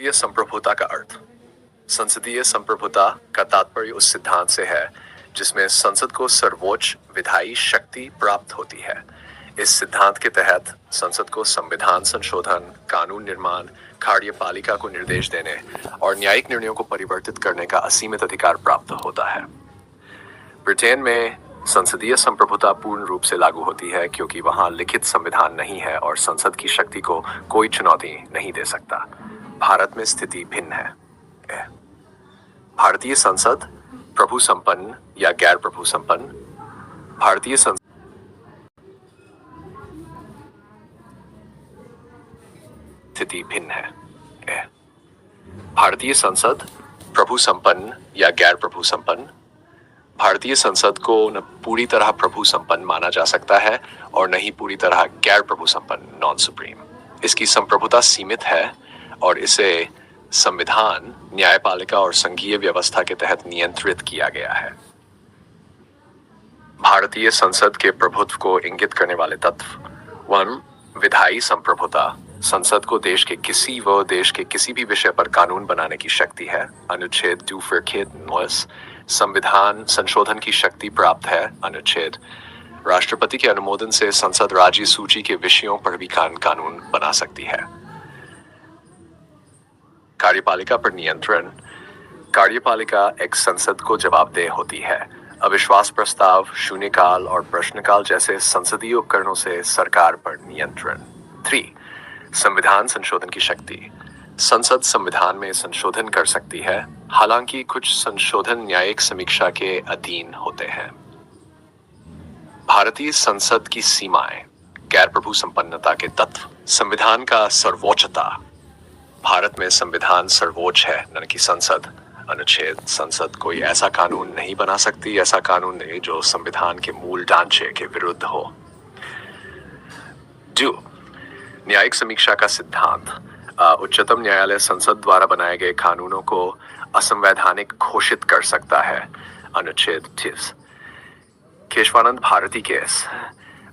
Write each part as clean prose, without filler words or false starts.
संसदीय संप्रभुता का अर्थ। संसदीय संप्रभुता का तात्पर्य उस सिद्धांत से है जिसमें संसद को सर्वोच्च विधायी शक्ति प्राप्त होती है। इस सिद्धांत के तहत संसद को संविधान संशोधन, कानून निर्माण, कार्यपालिका को निर्देश देने और न्यायिक निर्णयों को परिवर्तित करने का असीमित अधिकार प्राप्त होता है। ब्रिटेन में संसदीय संप्रभुता पूर्ण रूप से लागू होती है क्योंकि वहां लिखित संविधान नहीं है और संसद की शक्ति को कोई चुनौती नहीं दे सकता। भारत में स्थिति भिन्न है। भारतीय संसद प्रभु संपन्न या गैर प्रभु संपन्न। भारतीय संसद स्थिति भिन्न है। भारतीय संसद प्रभु संपन्न या गैर प्रभु संपन्न। भारतीय संसद को न पूरी तरह प्रभु संपन्न माना जा सकता है और न ही पूरी तरह गैर प्रभु संपन्न, नॉन सुप्रीम। इसकी संप्रभुता सीमित है और इसे संविधान, न्यायपालिका और संघीय व्यवस्था के तहत नियंत्रित किया गया है। भारतीय संसद के प्रभुत्व को इंगित करने वाले तत्व। 1. विधायी संप्रभुता। संसद को देश के किसी भी विषय पर कानून बनाने की शक्ति है। अनुच्छेद 2 संविधान संशोधन की शक्ति प्राप्त है। अनुच्छेद। राष्ट्रपति के अनुमोदन से संसद राज्य सूची के विषयों पर भी कानून बना सकती है। कार्यपालिका पर नियंत्रण। कार्यपालिका एक संसद को जवाबदेह होती है। अविश्वास प्रस्ताव, शून्यकाल और प्रश्नकाल जैसे संसदीय उपकरणों से सरकार पर नियंत्रण। 3. संविधान संशोधन की शक्ति। संसद संविधान में संशोधन कर सकती है, हालांकि कुछ संशोधन न्यायिक समीक्षा के अधीन होते हैं। भारतीय संसद की सीमाएं। गैर प्रभु संपन्नता के तत्व। संविधान का सर्वोच्चता। भारत में संविधान सर्वोच्च है, न कि संसद। अनुच्छेद। संसद कोई ऐसा कानून नहीं बना सकती, ऐसा कानून नहीं जो संविधान के मूल ढांचे के विरुद्ध हो। 2. न्यायिक समीक्षा का सिद्धांत। उच्चतम न्यायालय संसद द्वारा बनाए गए कानूनों को असंवैधानिक घोषित कर सकता है। अनुच्छेद 30। केशवानंद भारती केस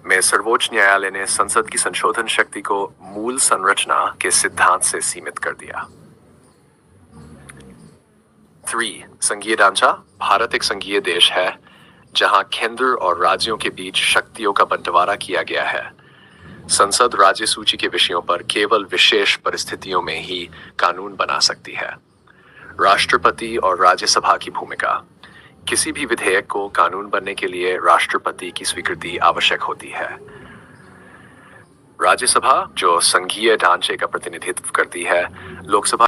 में सर्वोच्च न्यायालय ने संसद की संशोधन शक्ति को मूल संरचना के सिद्धांत से सीमित कर दिया। 3. संघीय ढांचा। भारत एक संघीय देश है जहां केंद्र और राज्यों के बीच शक्तियों का बंटवारा किया गया है। संसद राज्य सूची के विषयों पर केवल विशेष परिस्थितियों में ही कानून बना सकती है। राष्ट्रपति और राज्यसभा की भूमिका। किसी भी विधेयक को कानून बनने के लिए राष्ट्रपति की स्वीकृति आवश्यक होती है। राज्यसभा, जो संघीय ढांचे का प्रतिनिधित्व करती है, लोकसभा